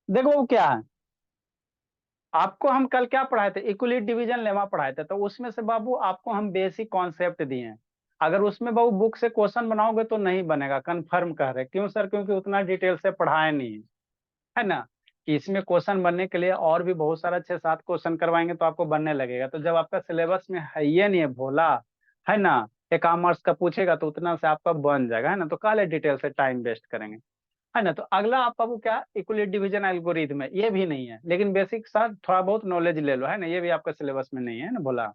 देखो वो क्या है, आपको हम कल क्या पढ़ाए थे, इक्वलिट डिवीजन लेमा पढ़ाए थे, तो उसमें से बाबू आपको हम बेसिक कॉन्सेप्ट दिए हैं। अगर उसमें बाबू बुक से क्वेश्चन बनाओगे तो नहीं बनेगा, कंफर्म कह रहे। क्यों सर? क्योंकि उतना डिटेल से पढ़ाए नहीं है, है ना। कि इसमें क्वेश्चन बनने के लिए और भी बहुत सारा 6-7 क्वेश्चन करवाएंगे तो आपको बनने लगेगा। तो जब आपका सिलेबस में है ये नहीं है भोला, है ना, एक कॉमर्स का पूछेगा तो उतना से आपका बन जाएगा, है ना। तो काले डिटेल से टाइम वेस्ट करेंगे, है ना। तो अगला आपका वो क्या, इक्वलिट डिवीजन एल्गोरिथम है, ये भी नहीं है, लेकिन बेसिक सा थोड़ा बहुत नॉलेज ले लो, है ना। ये भी आपका सिलेबस में नहीं है ना भोला।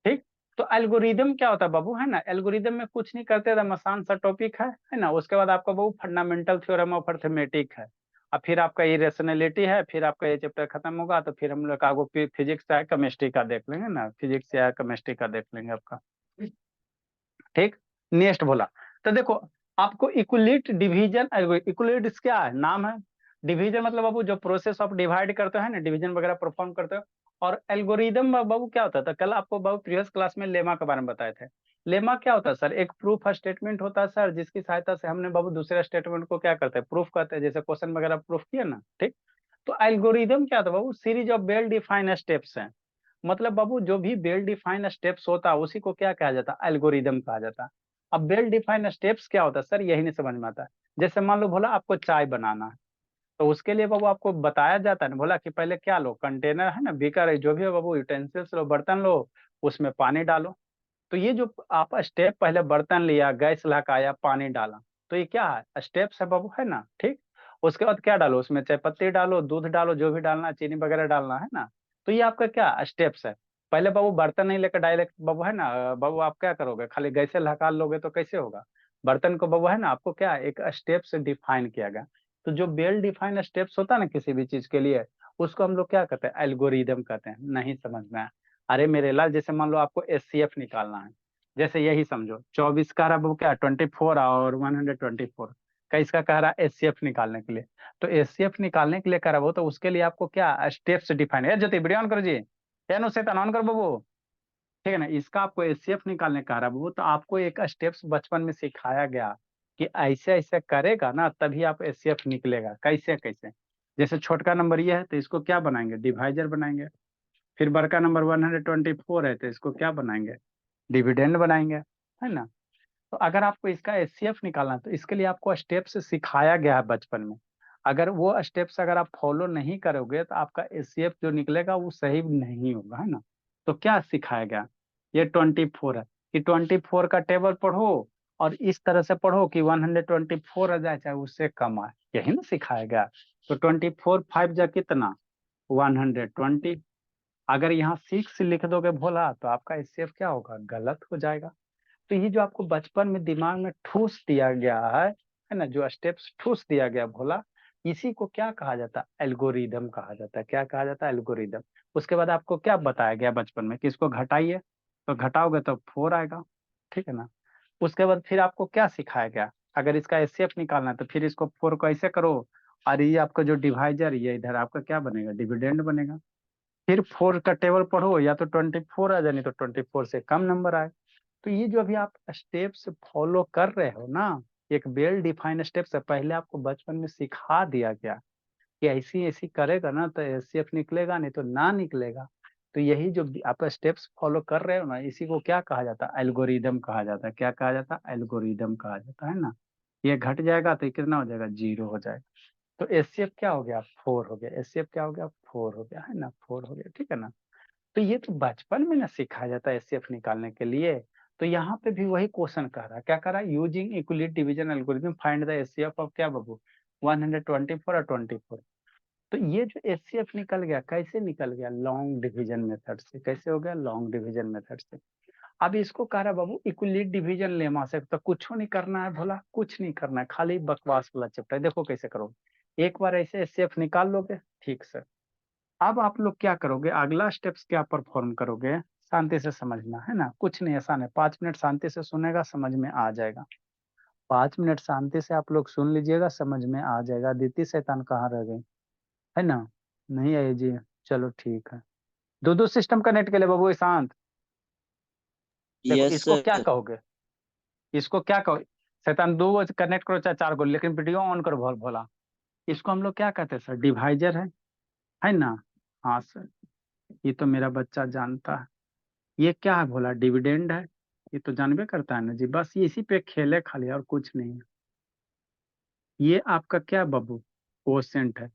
ठीक। तो एल्गोरिदम क्या होता है बाबू, है ना। एल्गोरिदम में कुछ नहीं करते थे, आसान सा टॉपिक है ना। उसके बाद आपका बाबू फंडामेंटल थ्योरम ऑफ अर्थमेटिक है, और फिर आपका ये रेशनैलिटी है, फिर आपका ये चैप्टर खत्म होगा तो फिर हम लोग आगो फिजिक्स या केमिस्ट्री का देख लेंगे ना, फिजिक्स या केमिस्ट्री का देख लेंगे आपका। ठीक। नेक्स्ट बोला, तो देखो आपको इक्वलिट डिवीजन, इक्वलिट क्या है, नाम है। डिवीजन मतलब बाबू जो प्रोसेस ऑफ डिवाइड करते हैं ना, डिवीजन वगैरह परफॉर्म करते हो। और एल्गोरिदम बाबू क्या होता था, कल आपको बाबू प्रीवियस क्लास में लेमा के बारे में बताए थे। लेमा क्या होता है सर, एक प्रूफ स्टेटमेंट होता है सर, जिसकी सहायता से हमने बाबू दूसरे स्टेटमेंट को क्या करते हैं, प्रूफ करते हैं, जैसे क्वेश्चन वगैरह प्रूफ किया ना। ठीक। तो एल्गोरिदम क्या था बाबू, series of well defined steps हैं। मतलब बाबू जो भी वेल डिफाइंड स्टेप्स होता है उसी को क्या कहा जाता है, एल्गोरिदम कहा जाता है। अब वेल डिफाइंड स्टेप्स क्या होता है सर, यही नहीं समझ में आता है। जैसे मान लो बोला आपको चाय बनाना है, तो उसके लिए बाबू आपको बताया जाता है ना, बोला कि पहले क्या लो, कंटेनर है ना, बीकर है, जो भी हो बाबू, यूटेंसिल्स लो, बर्तन लो, उसमें पानी डालो। तो ये जो आप स्टेप, पहले बर्तन लिया, गैस लहकाया, पानी डाला, तो ये क्या है, स्टेप्स है बाबू, है ना। ठीक। उसके बाद क्या डालो, उसमें चाय पत्ती डालो, दूध डालो, जो भी डालना, चीनी वगैरह डालना, है ना। तो ये आपका क्या स्टेप्स है। पहले बाबू बर्तन नहीं लेकर डायरेक्ट बाबू, है ना, बाबू आप क्या करोगे, खाली गैसे लहका लोगे तो कैसे होगा। बर्तन को बाबू, है ना, आपको क्या एक स्टेप से डिफाइन किया गया। तो जो वेल डिफाइंड स्टेप्स होता है ना किसी भी चीज के लिए, उसको हम लोग क्या कहते हैं, एल्गोरिदम कहते हैं। नहीं समझ में आया? अरे मेरे लाल, जैसे मान लो आपको एचसीएफ निकालना है, जैसे यही समझो 24 का रहा वो क्या, 24 और 124 का, इसका कह रहा है एचसीएफ निकालने के लिए। तो एचसीएफ निकालने के लिए कह रहा वो, तो उसके लिए आपको क्या स्टेप्स डिफाइन है। ज्योति वीडियो ऑन करो जी, टेन से ऑन करो बाबू। ठीक है ना, इसका आपको एचसीएफ निकालने का रहा वो, तो आपको एक स्टेप्स बचपन में सिखाया गया कि ऐसे ऐसे करेगा ना तभी आप एचसीएफ निकलेगा, कैसे कैसे। जैसे छोटका नंबर ये है तो इसको क्या बनाएंगे, डिवाइजर बनाएंगे। फिर बड़का नंबर 124 है तो इसको क्या बनाएंगे, डिविडेंड बनाएंगे, है ना। तो अगर आपको इसका एचसीएफ निकालना है तो इसके लिए आपको स्टेप्स सिखाया गया है बचपन में। अगर वो स्टेप्स अगर आप फॉलो नहीं करोगे तो आपका एचसीएफ जो निकलेगा वो सही नहीं होगा, है ना। तो क्या सिखाया गया, ये 24 है, कि 24 का टेबल पढ़ो और इस तरह से पढ़ो कि 124 आ जाए चाहे उससे कम आए, यही ना सिखाया गया। तो 24 5 जा कितना, 120। अगर यहाँ 6 लिख दोगे भोला तो आपका एचसीएफ क्या होगा, गलत हो जाएगा। तो ये जो आपको बचपन में दिमाग में ठूस दिया गया है ना, जो स्टेप्स ठूस दिया गया भोला, इसी को क्या कहा जाता है, एल्गोरिदम कहा जाता है। क्या कहा जाता है, एल्गोरिदम। उसके बाद आपको क्या बताया गया बचपन में कि इसको घटाइए, तो घटाओगे तो 4 आएगा, ठीक है ना। उसके बाद फिर आपको क्या सिखाया गया, अगर इसका एचसीएफ निकालना है तो फिर इसको 4 को ऐसे करो, और ये आपका जो डिवाइजर, ये इधर आपका क्या बनेगा, डिविडेंड बनेगा। फिर 4 का टेबल पढ़ो, या तो 24 आ जाए, नहीं तो 24 से कम नंबर आए। तो ये जो अभी आप स्टेप्स फॉलो कर रहे हो ना, एक वेल डिफाइंड स्टेप्स है, पहले आपको बचपन में सिखा दिया गया कि ऐसी ऐसी करेगा ना तो एचसीएफ निकलेगा, नहीं तो ना निकलेगा। तो यही जो आप स्टेप्स फॉलो कर रहे हो ना, इसी को क्या कहा जाता है, एल्गोरिदम कहा जाता है। क्या कहा जाता है, एल्गोरिदम कहा जाता है ना। ये घट जाएगा तो ये कितना हो जाएगा, 0 हो जाएगा। तो एचसीएफ क्या हो गया, 4 हो गया। एचसीएफ क्या हो गया, 4 हो गया, है ना, 4 हो गया, ठीक है ना। तो ये तो बचपन में ना सिखाया जाता है एचसीएफ निकालने के लिए। तो यहाँ पे भी वही क्वेश्चन कर रहा है, क्या कर रहा है, using equality division algorithm find the HCF of क्या बाबू, 124 और 24। तो ये जो एचसीएफ निकल गया, कैसे निकल गया, लॉन्ग डिवीजन मेथड से। कैसे हो गया, लॉन्ग डिवीजन मेथड से। अब इसको कह रहा है बाबू इक्वलिट डिवीजन लेमा से, तो कुछ नहीं करना है भोला, कुछ नहीं करना है, खाली बकवास वाला चैप्टर है। देखो कैसे करो, एक बार ऐसे एचसीएफ निकाल लोगे, ठीक सर। अब आप लोग क्या करोगे, अगला स्टेप्स क्या परफॉर्म करोगे, शांति से समझना, है ना, कुछ नहीं आसान है। 5 मिनट शांति से सुनेगा, समझ में आ जाएगा। 5 मिनट शांति से आप लोग सुन लीजिएगा, समझ में आ जाएगा। दीदी शैतान कहाँ रह गई, है ना, नहीं आई जी। चलो ठीक है, दो दो सिस्टम कनेक्ट के लिए बाबू शांत। देखो यस इसको क्या सर। कहोगे, इसको क्या कहो, शैतान 2 कनेक्ट करो चाहे 4 को, लेकिन वीडियो ऑन करो भोला। इसको हम लोग क्या कहते हैं सर, डिवाइजर है ना। हाँ सर, ये तो मेरा बच्चा जानता है। ये क्या है भोला, डिविडेंड है। ये तो जानबे करता है ना जी, बस ये इसी पे खेले खाली और कुछ नहीं है। ये आपका क्या बाबू, कोसेंट है।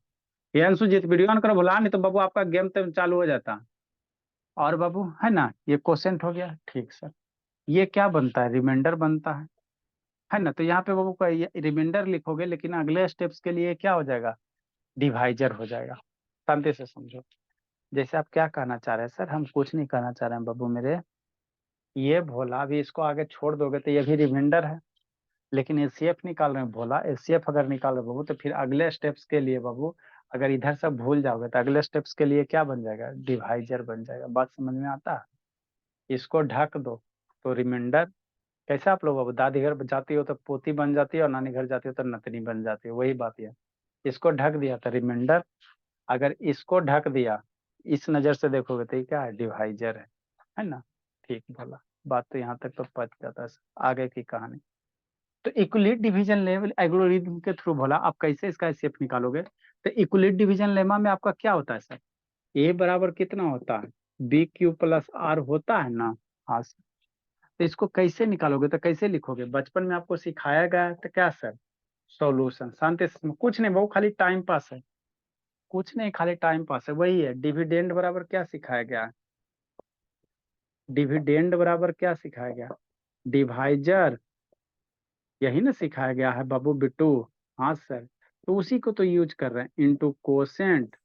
ये अंशुजीत वीडियो ऑन करो भोला, नहीं तो बाबू आपका गेम तो चालू हो जाता। और बाबू है ना, ये कोसेंट हो गया, ठीक सर। ये क्या बनता है, रिमाइंडर बनता है ना। तो यहाँ पे बाबू का ये रिमाइंडर लिखोगे, लेकिन अगले स्टेप्स के लिए क्या हो जाएगा, डिवाइजर हो जाएगा। शांति से समझो। जैसे आप क्या कहना चाह रहे हैं सर, हम कुछ नहीं कहना चाह रहे हैं बाबू मेरे। ये भोला भी इसको आगे छोड़ दोगे तो ये भी रिमाइंडर है, लेकिन एचसीएफ निकाल रहे हैं भोला। एचसीएफ अगर निकाल रहे हो बाबू, तो फिर अगले स्टेप्स के लिए बाबू, अगर इधर से भूल जाओगे तो अगले स्टेप्स के लिए क्या बन जाएगा, डिवाइजर बन जाएगा। बात समझ में आता है। इसको ढक दो तो रिमाइंडर। कैसे आप लोग बाबू, दादी घर जाती हो तो पोती बन जाती है, और नानी घर जाती हो तो नतनी बन जाती है, वही बात है। इसको ढक दिया तो रिमाइंडर। अगर इसको ढक दिया, इस नजर से देखोगे तो ये क्या है, डिवाइजर है ना। ठीक भला, बात तो यहाँ तक तो पच जाता है। आगे की कहानी, तो इक्वलिट डिवीजन लेवल एल्गोरिथम के थ्रू भला आप कैसे इसका शेप निकालोगे। तो इक्वलिट डिवीजन लेमा में आपका क्या होता है सर, ए बराबर कितना होता है, बी क्यू प्लस आर होता है ना। हाँ सर। तो इसको कैसे निकालोगे, तो कैसे लिखोगे, बचपन में आपको सिखाया गया है तो क्या सर, सॉल्यूशन। शांति से, कुछ नहीं, वो खाली टाइम पास है। कुछ नहीं, खाली टाइम पास है, वही है। डिविडेंड बराबर क्या सिखाया गया है, डिविडेंड बराबर क्या सिखाया गया, डिवाइजर, यही ना सिखाया गया है बाबू बिट्टू। हाँ सर, तो उसी को तो यूज कर रहे हैं, इंटू कोसेंट,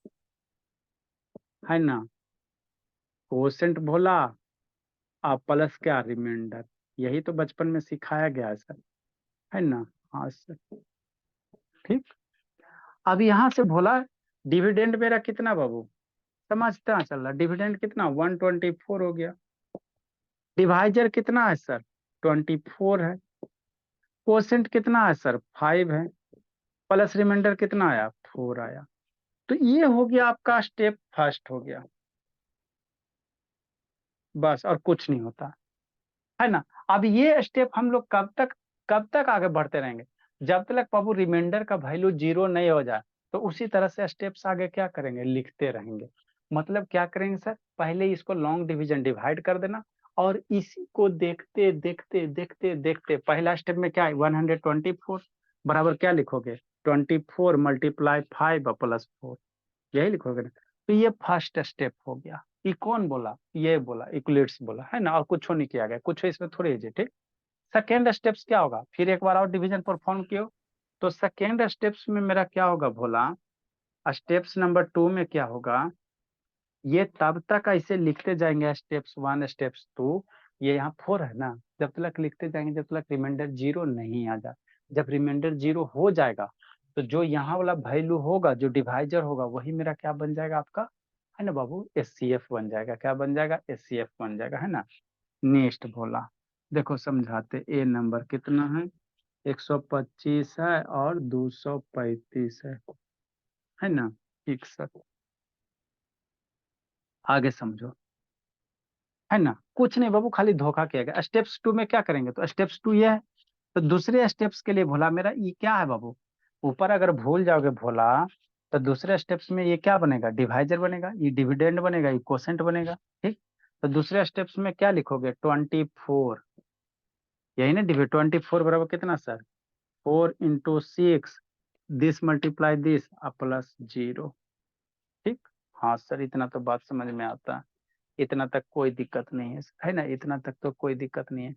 है ना। कोसेंट भोला, आप प्लस क्या, रिमाइंडर। यही तो बचपन में सिखाया गया है सर, है ना। हाँ सर, ठीक। अब यहाँ से भोला, डिविडेंड मेरा कितना बाबू, समझता चल रहा, डिविडेंड कितना 124 हो गया। डिवाइजर कितना है सर, 24 है। कोसेंट कितना है सर, 5 है। प्लस रिमाइंडर कितना आया, 4 आया। तो ये हो गया आपका स्टेप फर्स्ट हो गया, बस और कुछ नहीं होता, है ना। अब ये स्टेप हम लोग कब तक आगे बढ़ते रहेंगे, जब तक बाबू रिमाइंडर का वैल्यू 0 नहीं हो जाए। तो उसी तरह से स्टेप्स आगे क्या करेंगे, लिखते रहेंगे। मतलब क्या करेंगे सर, पहले इसको लॉन्ग डिवीजन डिवाइड कर देना, और इसी को देखते देखते देखते देखते, पहला स्टेप में क्या है, 124 बराबर क्या लिखोगे, 24 मल्टीप्लाई 5 प्लस 4, यही लिखोगे ना। तो ये फर्स्ट स्टेप हो गया। ये कौन बोला, ये बोला इक्वलिट्स बोला, है ना। और कुछ नहीं किया गया, कुछ इसमें थोड़ी है जी, ठीक। सेकेंड स्टेप्स क्या होगा, फिर एक बार और डिवीजन परफॉर्म किया, तो सेकेंड स्टेप्स में मेरा क्या होगा भोला, स्टेप्स नंबर 2 में क्या होगा, ये तब तक ऐसे लिखते जाएंगे, स्टेप्स 1 स्टेप्स 2, ये यहाँ 4 है ना, जब तक लिखते जाएंगे जब तक रिमाइंडर 0 नहीं आ जाए। जब रिमाइंडर 0 हो जाएगा, तो जो यहाँ वाला वैल्यू होगा, जो डिवाइजर होगा, वही मेरा क्या बन जाएगा आपका, है ना बाबू, एचसीएफ बन जाएगा। क्या बन जाएगा, एचसीएफ बन जाएगा, है ना। नेक्स्ट बोला, देखो समझाते, ए नंबर कितना है, 125 है और 235 है ना। ठीक सर, आगे समझो, है ना। कुछ नहीं बाबू, खाली धोखा किया गया। स्टेप्स 2 में क्या करेंगे, तो स्टेप्स 2 ये है। तो दूसरे स्टेप्स के लिए भोला मेरा ये क्या है बाबू, ऊपर अगर भूल जाओगे भोला, तो दूसरे स्टेप्स में ये क्या बनेगा, डिवाइजर बनेगा, ये डिविडेंड बनेगा, ये कोसेंट बनेगा, ठीक। तो दूसरे स्टेप्स में क्या लिखोगे, 24, यही ना, डिविड 24 बराबर कितना sir, 4 into 6, this multiply this plus 0, ठीक। हाँ सर, इतना तो बात समझ में आता है। इतना तक कोई दिक्कत नहीं है ना, इतना तक तो कोई दिक्कत नहीं है।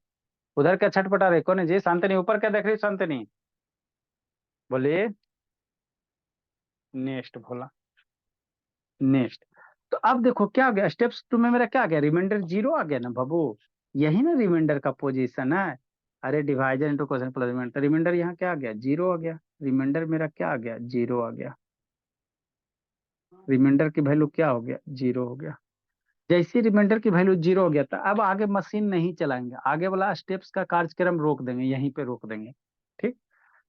उधर क्या छटपटा रहे, कौन है जी, शांतनी ऊपर क्या देख रही है, शांतनी बोलिए। नेक्स्ट भोला, नेक्स्ट। तो अब देखो क्या हो गया, स्टेप्स 2 में मेरा क्या आ गया, रिमाइंडर 0 आ गया ना बाबू, यही ना रिमाइंडर का पोजीशन है। अरे divisor into question plus remainder, तो रिमाइंडर यहाँ क्या आ गया, 0 आ गया। रिमाइंडर मेरा क्या आ गया, 0 आ गया। रिमाइंडर की वैल्यू क्या हो गया, 0 हो गया। जैसे रिमाइंडर की वैल्यू 0 हो गया, तो अब आगे मशीन नहीं चलाएंगे, आगे वाला स्टेप्स का कार्यक्रम रोक देंगे, यहीं पे रोक देंगे, ठीक।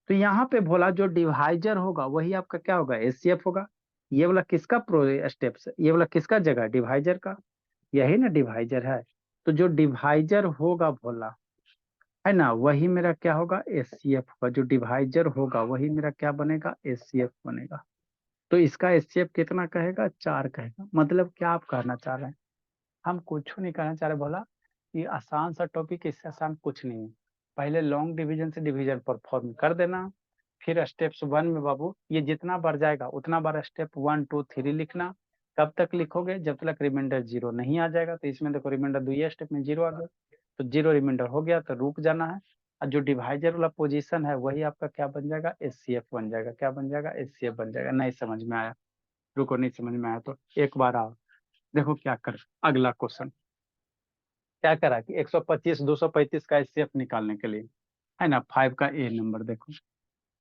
तो यहाँ पे बोला जो डिवाइजर होगा वही आपका क्या होगा, एचसीएफ होगा। ये वाला किसका प्रो स्टेप्स, ये वाला किसका जगह, डिवाइजर का, यही ना डिवाइजर है। तो जो डिवाइजर होगा भोला, है ना, वही मेरा क्या होगा, एचसीएफ होगा। जो डिवाइजर होगा वही मेरा क्या बनेगा, एचसीएफ बनेगा। तो इसका एचसीएफ कितना कहेगा, 4 कहेगा। मतलब क्या आप कहना चाह रहे हैं, हम कुछ नहीं कहना चाह रहे। बोला कि आसान सा टॉपिक, इससे आसान कुछ नहीं है। पहले लॉन्ग डिवीजन से डिवीजन परफॉर्म कर देना, फिर स्टेप्स 1 में बाबू ये जितना बढ़ जाएगा उतना बार स्टेप 1 2 3 लिखना। कब तक लिखोगे, जब तक रिमाइंडर 0 नहीं आ जाएगा। तो इसमें देखो रिमाइंडर 2 स्टेप में 0 आ गया, तो 0 रिमाइंडर हो गया तो रुक जाना है। और जो डिवाइजर वाला पोजीशन है वही आपका क्या बन जाएगा, एचसीएफ बन जाएगा। क्या बन जाएगा, एचसीएफ बन जाएगा। नहीं समझ में आया, रुको, नहीं समझ में आया तो एक बार आओ, देखो क्या कर। अगला क्वेश्चन क्या करा कि 125 235 का एचसीएफ निकालने के लिए, है ना, 5 का ए नंबर। देखो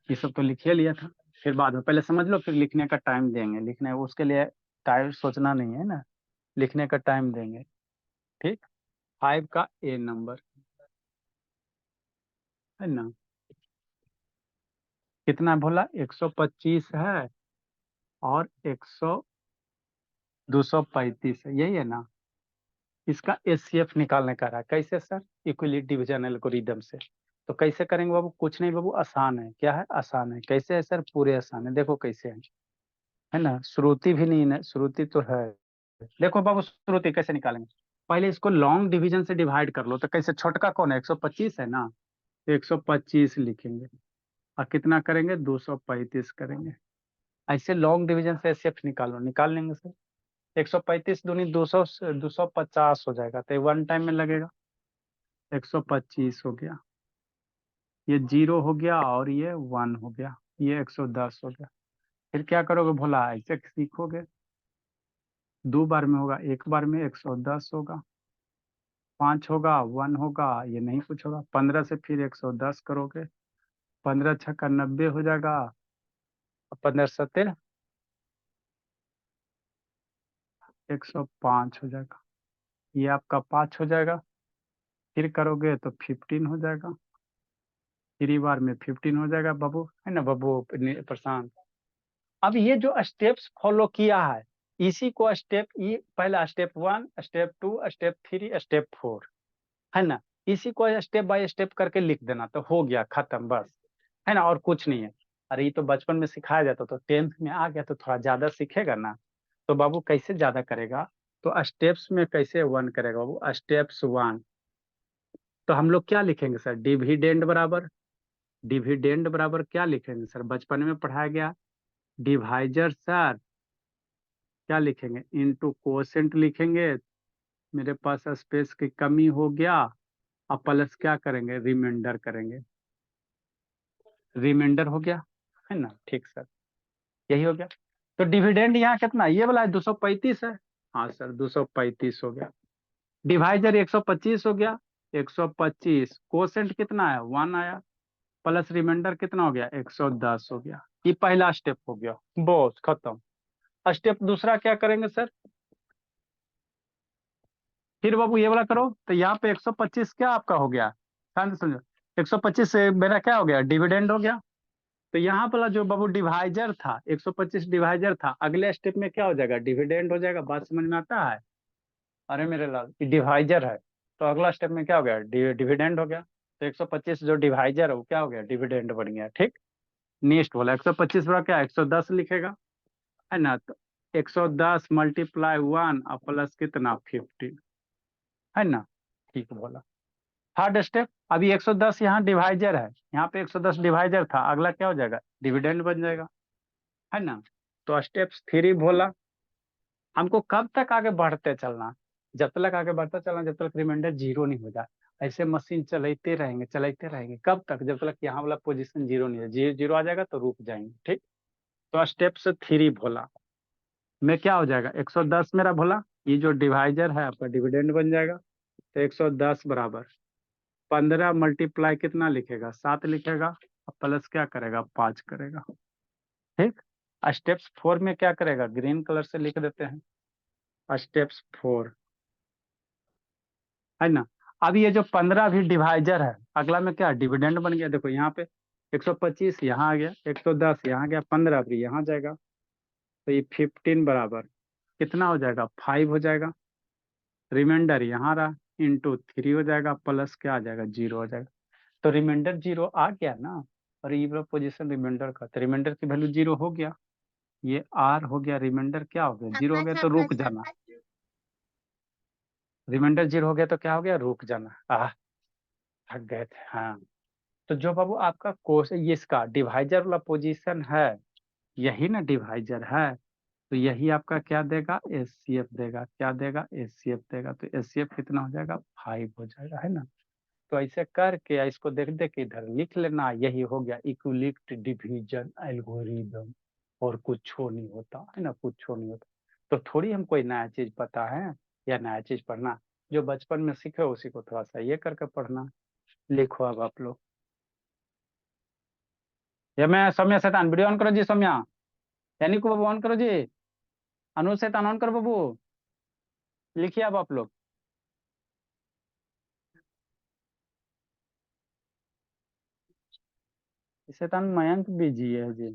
ये सब तो लिखे लिया था, फिर बाद में पहले समझ लो, फिर लिखने का टाइम देंगे। लिखने उसके लिए टाइम सोचना नहीं है ना, लिखने का टाइम देंगे। ठीक, 5 का ए नंबर, है ना, कितना बोला, 125 है और 235 है, यही है ना। इसका एचसीएफ निकालने का रहा, कैसे सर, इक्विलिट डिवीजन एल्गोरिदम से। तो कैसे करेंगे बाबू, कुछ नहीं बाबू, आसान है। क्या है, आसान है। कैसे है सर, पूरे आसान है। देखो कैसे है ना, श्रुति भी नहीं है, श्रुति तो है। देखो बाबू श्रुति कैसे निकालेंगे, पहले इसको लॉन्ग डिवीजन से डिवाइड कर लो। तो कैसे, छोटका कौन है, 125 है ना, तो 125 लिखेंगे और कितना करेंगे, 235 करेंगे। ऐसे लॉन्ग डिवीजन से एचसीएफ निकालो, निकाल लेंगे सर। 135 दूनी 200, 250 हो जाएगा, तो 1 टाइम में लगेगा। 125 हो गया, ये 0 हो गया और ये 1 हो गया, ये 110 हो गया। फिर क्या करोगे भोला, ऐसे सीखोगे। 2 बार में होगा, एक बार में 110 होगा, 5 होगा, 1 होगा, ये नहीं कुछ होगा। 15 से फिर 110 करोगे, 15 छक्का 90 हो जाएगा, 15 सत्ते 105 हो जाएगा, ये आपका 5 हो जाएगा। फिर करोगे तो 15 हो जाएगा, 3 बार में 15 हो जाएगा बाबू, है ना बाबू प्रशांत। अब ये जो स्टेप्स फॉलो किया है, इसी को स्टेप, ये पहला स्टेप 1 स्टेप 2 स्टेप 3 स्टेप 4, है ना, इसी को स्टेप बाय स्टेप करके लिख देना तो हो गया, खत्म बस, है ना, और कुछ नहीं है। अरे ये तो बचपन में सिखाया जाता, तो 10th में आ गया तो थोड़ा ज्यादा सीखेगा ना। तो बाबू कैसे ज्यादा करेगा, तो स्टेप्स में कैसे 1 करेगा बाबू, स्टेप्स 1। तो हम लोग क्या लिखेंगे सर, डिविडेंड बराबर, डिविडेंड बराबर क्या लिखेंगे सर, बचपन में पढ़ाया गया, डिवाइजर सर क्या लिखेंगे, इनटू कोसेंट लिखेंगे। मेरे पास स्पेस की कमी हो गया, अब प्लस क्या करेंगे, रिमाइंडर करेंगे। रिमाइंडर हो गया, है ना, ठीक सर, यही हो गया। तो डिविडेंड यहाँ कितना, ये वाला है 235 है। हाँ सर 235 हो गया। डिवाइजर 125 हो गया, 125 कोसेंट कितना है, 1 आया, प्लस रिमाइंडर कितना हो गया, 110 हो गया। ये पहला स्टेप हो गया, बस खत्म। स्टेप दूसरा क्या करेंगे सर, फिर बाबू ये वाला करो। तो यहाँ पे 125 क्या आपका हो गया, ध्यान से समझो, 125 से मेरा क्या हो गया, डिविडेंड हो गया। तो यहाँ वाला जो बाबू डिवाइजर था, 125 डिवाइजर था, अगले स्टेप में क्या हो जाएगा, डिविडेंड हो जाएगा। बात समझ में आता है, अरे मेरे लाल, ये डिवाइजर है, तो अगला स्टेप में क्या हो गया, डिविडेंड हो गया। तो 125 जो डिवाइजर है वो क्या हो गया, डिविडेंड बन गया। ठीक, नेक्स्ट बोला 125 बड़ा क्या, 110 लिखेगा, है ना। तो 110 मल्टीप्लाई 1 और प्लस कितना, 50, है ना, ठीक बोला। थर्ड स्टेप, अभी 110 यहाँ डिवाइजर है, यहाँ पे 110 डिवाइजर था, अगला क्या हो जाएगा, डिविडेंड बन जाएगा, है ना। तो स्टेप्स 3 बोला, हमको कब तक आगे बढ़ते चलना, जब तक आगे बढ़ता चलना, जब तक रिमाइंडर 0 नहीं हो जाए। ऐसे मशीन चलाते रहेंगे, कब तक, जब तक यहाँ वाला पोजीशन 0 नहीं है। 0 आ जाएगा तो रुक जाएंगे। ठीक, तो स्टेप्स 3 भोला में क्या हो जाएगा, 110 मेरा भोला, ये जो डिवाइजर है आपका डिविडेंड बन जाएगा। तो 110 बराबर 15 मल्टीप्लाई कितना लिखेगा, 7 लिखेगा, और प्लस क्या करेगा, 5 करेगा। ठीक, स्टेप्स 4 में क्या करेगा, ग्रीन कलर से लिख देते हैं, स्टेप्स 4, है ना। अब ये जो 15 भी डिवाइजर है, अगला में क्या डिविडेंड बन गया। देखो यहाँ पे 125 यहाँ आ गया, 110 यहाँ आ गया, 15 भी यहाँ जाएगा। तो ये 15 बराबर कितना हो जाएगा, 5 हो जाएगा। रिमाइंडर यहाँ रहा, इंटू 3 हो जाएगा, प्लस क्या आ जाएगा, 0 हो जाएगा। तो रिमाइंडर जीरो आ गया ना, और ये वाला पोजीशन रिमाइंडर का, तो रिमाइंडर की वैल्यू जीरो हो गया, ये आर हो गया, रिमाइंडर क्या हो गया, जीरो हो गया, तो रुक जाना। रिमाइंडर जीरो हो गया तो क्या हो गया, रुक जाना। थक गए थे, हाँ। तो जो बाबू आपका कोस ये इसका डिवाइजर वाला पोजीशन है, यही ना डिवाइजर है, तो यही आपका क्या देगा, एचसीएफ देगा, क्या देगा, एचसीएफ देगा। तो एचसीएफ कितना हो जाएगा, 5 हो जाएगा, है ना। तो ऐसे करके इसको देख देख के इधर लिख लेना, यही हो गया इक्विलिब्रियम डिवीजन एल्गोरिदम, और कुछ नहीं होता, है ना, कुछ नहीं होता। तो थोड़ी हम कोई नया चीज पता है या नया चीज पढ़ना, जो बचपन में सीखे उसी को थोड़ा सा ये करके पढ़ना। लिखो अब आप लोग। ये मैं सौम्या शैतान वीडियो ऑन करो जी, सौम्या यानी को बाबू ऑन करो जी, अनुज शैतान ऑन करो बाबू। लिखिए अब आप लोग। शैतान मयंक बिजी है जी।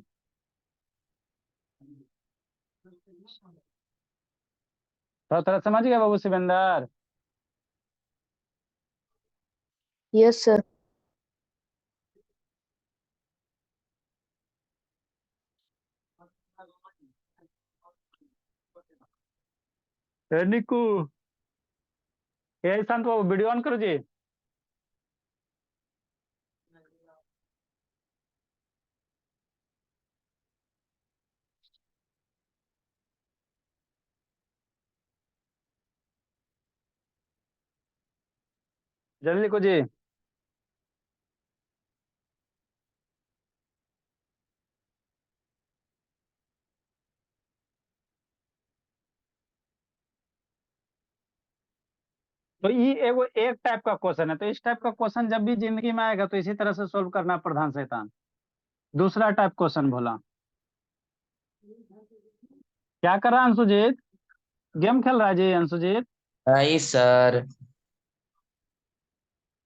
थोड़ा थोड़ा समझ गया बाबू शिवेंदर। Yes sir. निकू, ये शांत बाबू वीडियो ऑन करो जी। जल्दी लिखो जी। तो ये एगो एक टाइप का क्वेश्चन है, तो इस टाइप का क्वेश्चन जब भी जिंदगी में आएगा तो इसी तरह से सोल्व करना है, प्रधान शैतान। दूसरा टाइप क्वेश्चन बोला, क्या कर रहा है अंशुजीत, गेम खेल रहा है जी अंशुजीत। नहीं सर।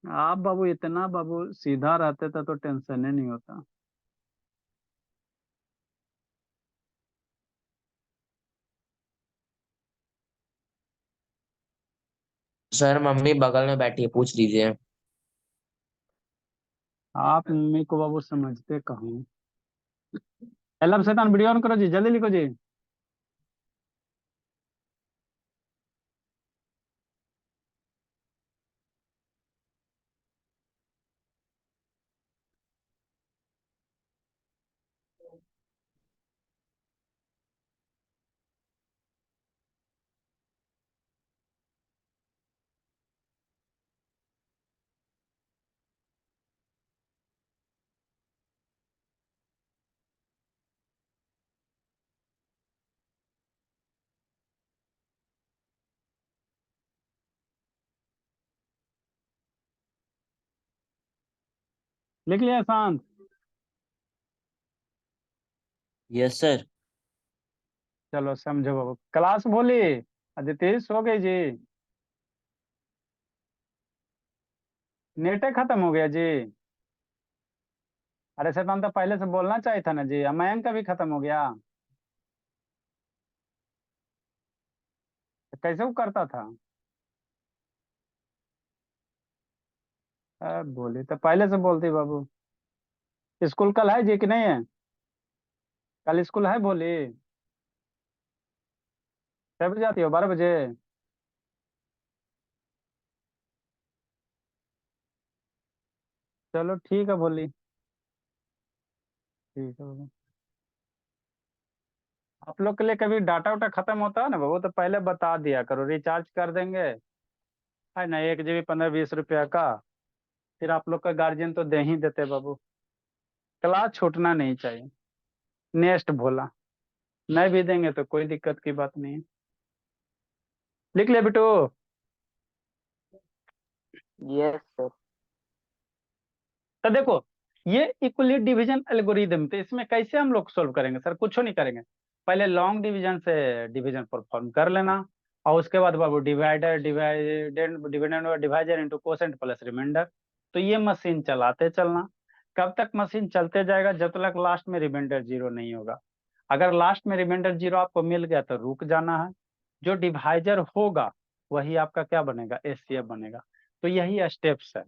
आप बाबू इतना बाबू सीधा रहते थे तो टेंशन ही नहीं होता। सर मम्मी बगल में बैठी है, पूछ लीजिए। आप मम्मी को बाबू समझते कहूँ। एलम शैतान वीडियो ऑन करो जी, जल्दी लिखो जी। लिख लिया शांत। Yes sir. चलो समझो बाबू, क्लास बोली, अदिति सो गई जी, नेट खत्म हो गया जी। अरे शैतान तो पहले से बोलना चाहिए था ना जी, मयंक का भी खत्म हो गया, तो कैसे वो करता था। अब बोली तो पहले से बोलती बाबू। स्कूल कल है जी कि नहीं है, कल स्कूल है बोली। 6 बजे आती हो, 12 बजे। चलो ठीक है बोली। ठीक है बाबू। आप लोग के लिए कभी डाटा वाटा खत्म होता है ना बाबू, तो पहले बता दिया करो, रिचार्ज कर देंगे, है ना, 1 GB 15-20 रुपया का। फिर आप लोग का गार्जियन तो दे ही देते बाबू। क्लास छूटना नहीं चाहिए, नेक्स्ट भोला, नहीं भी देंगे तो कोई दिक्कत की बात नहीं है। लिख ले बेटू। Yes sir. तो देखो, ये इक्वली डिवीजन एल्गोरिदम, तो इसमें कैसे हम लोग सोल्व करेंगे सर, कुछ नहीं करेंगे। पहले लॉन्ग डिवीजन से डिवीजन परफॉर्म कर लेना, और उसके बाद बाबू डिवाइडर डिवाइडेड डिविडेंड और divisor into quotient plus remainder. तो ये मशीन चलाते चलना, कब तक मशीन चलते जाएगा, जब तक लास्ट में रिमाइंडर जीरो नहीं होगा। अगर लास्ट में रिमाइंडर जीरो आपको मिल गया तो रुक जाना है। जो डिवाइजर होगा वही आपका क्या बनेगा, एचसीएफ बनेगा। तो यही स्टेप्स है।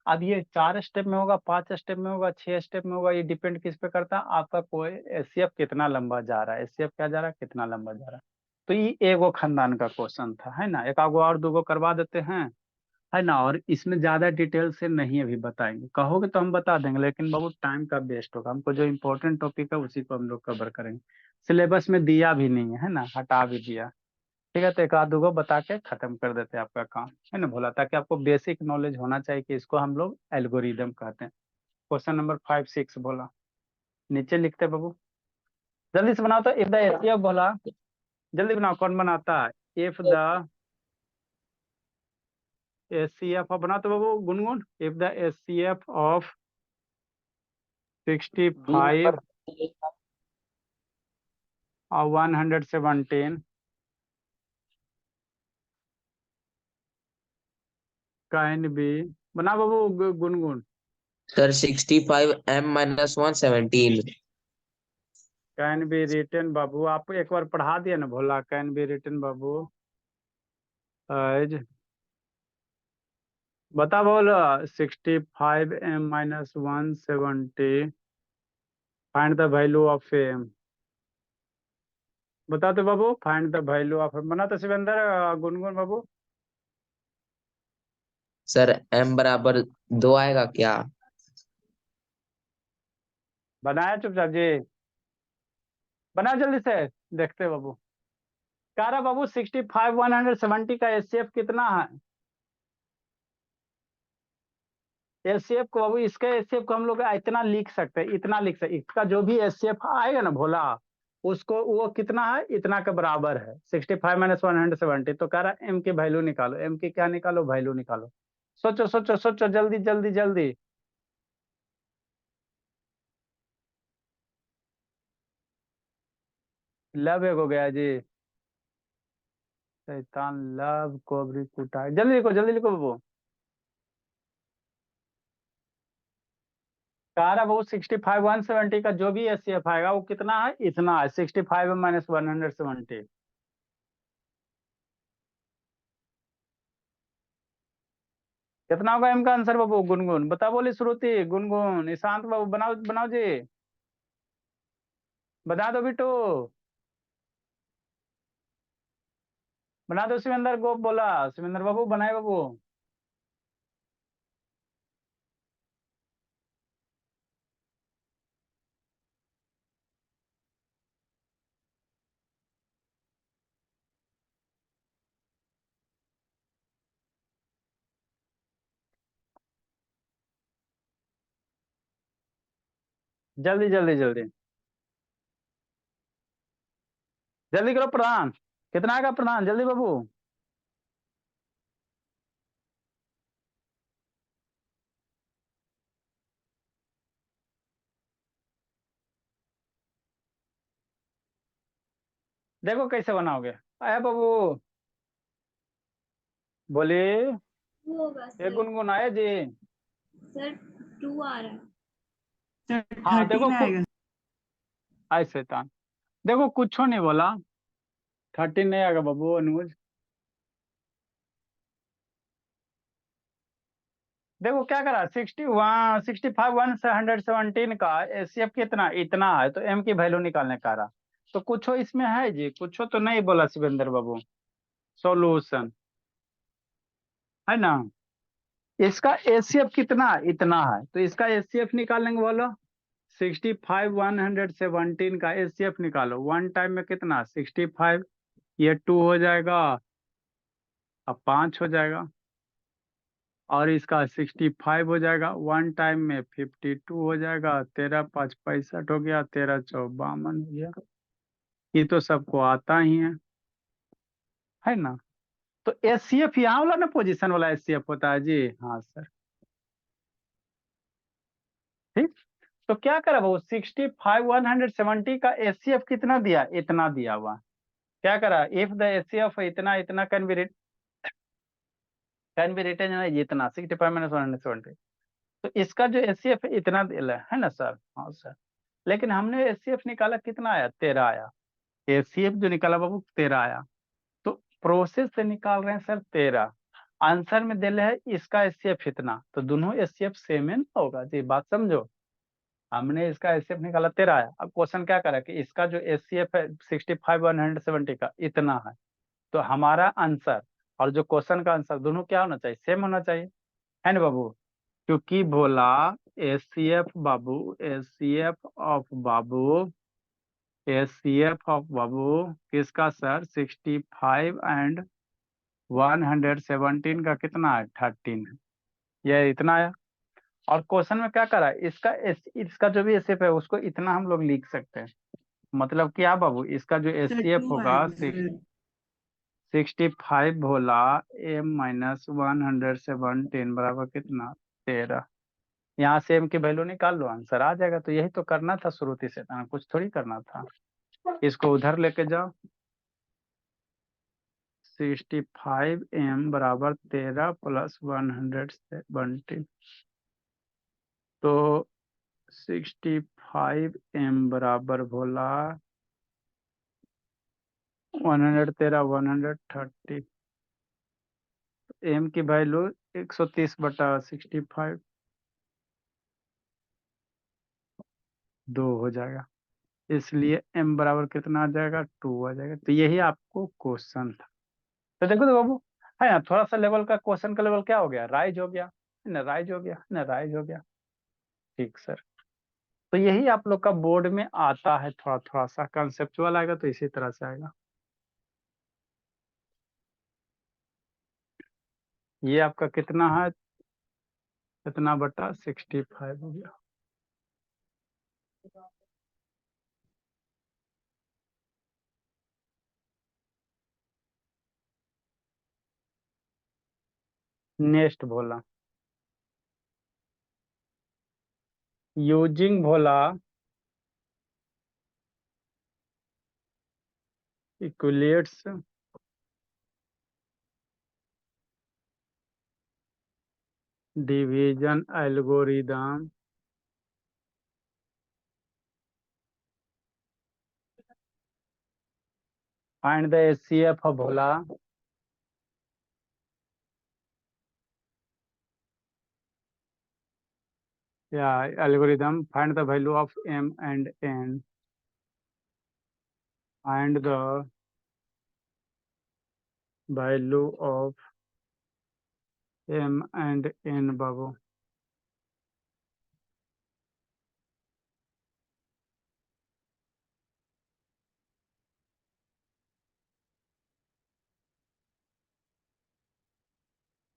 अब ये 4 स्टेप में होगा, 5 स्टेप में होगा, 6 स्टेप में होगा, ये डिपेंड किस पे करता है, आपका कोई एचसीएफ कितना लंबा जा रहा है, एचसीएफ क्या जा रहा है, कितना लंबा जा रहा है। तो ये एगो खानदान का क्वेश्चन था, है ना। एक आगो और दूगो करवा देते हैं, है ना। और इसमें ज्यादा डिटेल से नहीं अभी बताएंगे, कहोगे तो हम बता देंगे, लेकिन बहुत टाइम का वेस्ट होगा। हमको जो इम्पोर्टेंट टॉपिक है उसी को हम लोग कवर करेंगे। सिलेबस में दिया भी नहीं है ना, हटा भी दिया। ठीक है, तो एक आध दो बता के खत्म कर देते हैं आपका काम, है ना भोला, ताकि आपको बेसिक नॉलेज होना चाहिए कि इसको हम लोग एल्गोरिदम कहते हैं। क्वेश्चन नंबर 5 6 बोला, नीचे लिखते हैं बाबू, जल्दी से बनाओ। तो इफ द एचसीएफ बोला, जल्दी बनाओ, कौन बनाता है। इफ द एचसीएफ ऑफ, बनाओ तो बाबू Gungun. If the HCF of be 65 number और 117 कैन बी, बना बाबू Gungun. Sir 65 m - 117। Can be written बाबू, आप एक बार पढ़ा दिया ना भोला, कैन बी रिटन बाबू एज, बता बोल। 65 m - 170, find the value of M. बता तो बाबू, find the value of M, बना तो शिवेंद्र, गुनगुन बाबू। सर m बराबर 2 आएगा क्या? बनाया चुपचाप जी, बना जल्दी से, देखते हैं बाबू। कह रहा बाबू 65 170 का एचसीएफ कितना है। एचसीएफ को बाबू, इसका एचसीएफ को हम लोग इतना लिख सकते हैं, इतना लिख सकते, इसका जो भी एचसीएफ आएगा ना भोला, उसको वो कितना है, इतना के बराबर है। 65 - 170, तो कह रहा एम की वैल्यू निकालो, एम की क्या निकालो, वैल्यू निकालो। सोचो सोचो सोचो, जल्दी जल्दी जल्दी। लब एक हो गया जी, शैतान लब कोबरी कुटाई, जल्दी लिखो जल्दी लिखो बाबू। कह रहा बाबू 65 170 का जो भी एचसीएफ आएगा वो कितना है, इतना है। 65 - 170 कितना होगा एम का आंसर बाबू। गुनगुन बता, बोली श्रुति, गुनगुन, ईशांत बाबू, बनाओ बनाओ जी, बता दो बिट्टू, बना दो। शिवेंद्र गोप बोला, शिवेंद्र बाबू बनाए बाबू। जल्दी जल्दी जल्दी जल्दी करो प्रधान, कितना आएगा प्रधान, जल्दी बाबू। देखो कैसे बनाओगे, आया बाबू, बोले। होगा ये सर। गुनगुन आए जी। सर 2 आ रहा है। हाँ देखो 13 आएगा। आए शैतान, देखो कुछ नहीं बोला, 13 नहीं आएगा बाबू अनुज। देखो क्या करा, 65 117 का एचसीएफ कितना, इतना है, तो एम की वैल्यू निकालने का रहा। तो कुछ इसमें है जी, कुछ तो नहीं बोला शिवेंद्र बाबू। सॉल्यूशन, है ना। इसका एचसीएफ कितना, इतना है, तो इसका एचसीएफ निकालेंगे बोलो। 65 117 का एचसीएफ निकालो, वन टाइम में कितना, 65, ये 2 हो जाएगा, अब 5 हो जाएगा, और इसका 65 हो जाएगा, वन टाइम में 52 हो जाएगा, 13 5 65 हो गया, 13 4 52 हो गया। ये तो सबको आता ही है ना। तो एचसीएफ यहाँ वाला ना, पोजीशन वाला एचसीएफ होता है जी, हाँ सर। ठीक, तो क्या करा वो, 65 170 का एचसीएफ कितना दिया, इतना दिया हुआ। क्या करा, इफ द एचसीएफ इतना इतना कैन बी रिटन है जितना, 65 - 170, तो इसका जो एचसीएफ इतना दिया है ना सर, हाँ सर। लेकिन हमने एचसीएफ निकाला, कितना आया, 13 आया। एचसीएफ जो निकाला बाबू 13 आया, तो प्रोसेस से निकाल रहे हैं सर 13, आंसर में दिले है इसका एचसीएफ इतना, तो दोनों एचसीएफ सेम है ना होगा जी, बात समझो। हमने इसका एचसीएफ निकाला 13 आया, अब क्वेश्चन क्या करा कि इसका जो एचसीएफ है 65 170 का इतना है, तो हमारा आंसर और जो क्वेश्चन का आंसर दोनों क्या होना चाहिए, सेम होना चाहिए, है ना बाबू। क्योंकि बोला एचसीएफ बाबू, एचसीएफ ऑफ बाबू किसका सर 65 एंड 117 का कितना है 13 है, ये इतना आया। और क्वेश्चन में क्या करा, इसका जो भी एचसीएफ है उसको इतना हम लोग लिख सकते हैं, मतलब क्या बाबू, इसका जो एचसीएफ होगा 65 भोला M-117 बराबर कितना 13। यहाँ से M की वैल्यू निकाल लो, आंसर आ जाएगा। तो यही तो करना था श्रुति से, कुछ थोड़ी करना था। इसको उधर लेके जाओ, 65M बराबर 13 प्लस 117, तो 65M बराबर भोला 113 130, M की वैल्यू 130/65 2 हो जाएगा, इसलिए M बराबर कितना आ जाएगा 2 आ जाएगा। तो यही आपको क्वेश्चन था। तो देखो तो बाबू, है ना, थोड़ा सा लेवल का क्वेश्चन का लेवल क्या हो गया, राइज हो गया, है ना, राइज हो गया, है ना, राइज हो गया। ठीक सर, तो यही आप लोग का बोर्ड में आता है, थोड़ा थोड़ा सा कंसेप्चुअल आएगा तो इसी तरह से आएगा। ये आपका कितना है, इतना बटा 65 हो गया। Next Bhola, using Bhola Euclid's division algorithm find the HCF of Bhola या algorithm find the value of M and N and the value of M and N बाबू।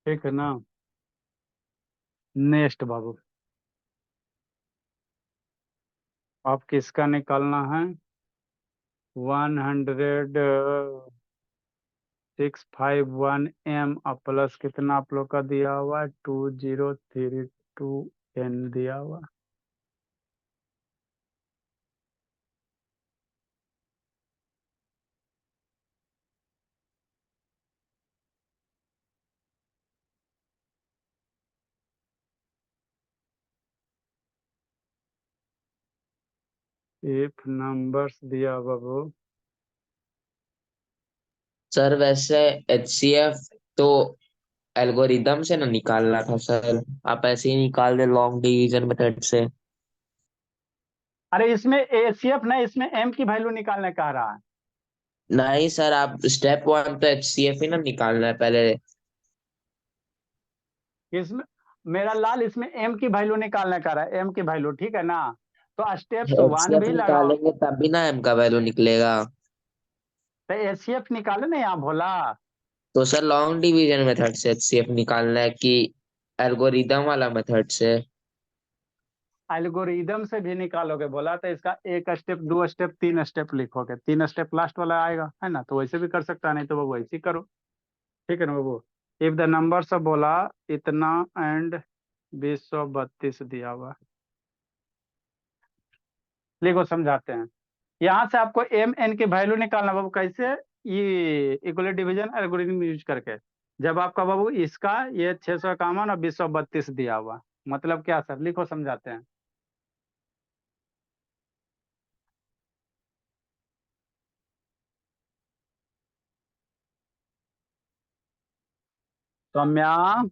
ठीक है ना। नेक्स्ट बाबू, आप किसका निकालना है, 10651 M और प्लस कितना आप लोग का दिया हुआ है 2032N दिया हुआ। इफ नंबर्स दिया बाबू, सर वैसे एचसीएफ तो एल्गोरिदम से ना निकालना था सर, आप ऐसे ही निकाल दे लॉन्ग डिवीजन मेथड से। अरे इसमें एचसीएफ नहीं, इसमें M की वैल्यू निकालने कह रहा है। नहीं सर, आप स्टेप 1 तो एचसीएफ ही ना निकालना है पहले। इसमें मेरा लाल, इसमें M की वैल्यू निकालने कह रहा है, M की वैल्यू, ठीक है ना। तो स्टेप्स 1 एचसीएफ भी लगाओ, निकालेंगे तभी ना एम का वैल्यू निकलेगा। तो एचसीएफ निकाले ना यहाँ भोला। तो सर लॉन्ग डिवीजन मेथड से एचसीएफ निकालना है कि एल्गोरिदम वाला मेथड से? एल्गोरिदम से भी निकालोगे बोला तो इसका 1 स्टेप 2 स्टेप 3 स्टेप लिखोगे, 3 स्टेप लास्ट वाला आएगा, है ना। तो वैसे भी कर सकता है, नहीं तो वो वैसे ही करो, ठीक है ना बाबू। इफ द नंबर्स ऑफ बोला इतना एंड 232 दिया हुआ, लिखो समझाते हैं। यहाँ से आपको M N की वैल्यू निकालना बाबू, कैसे, ये इक्वल डिवीजन एल्गोरिथम यूज करके। जब आपका बाबू इसका ये 651 और 232 दिया हुआ, मतलब क्या सर, लिखो समझाते हैं। सौम्या,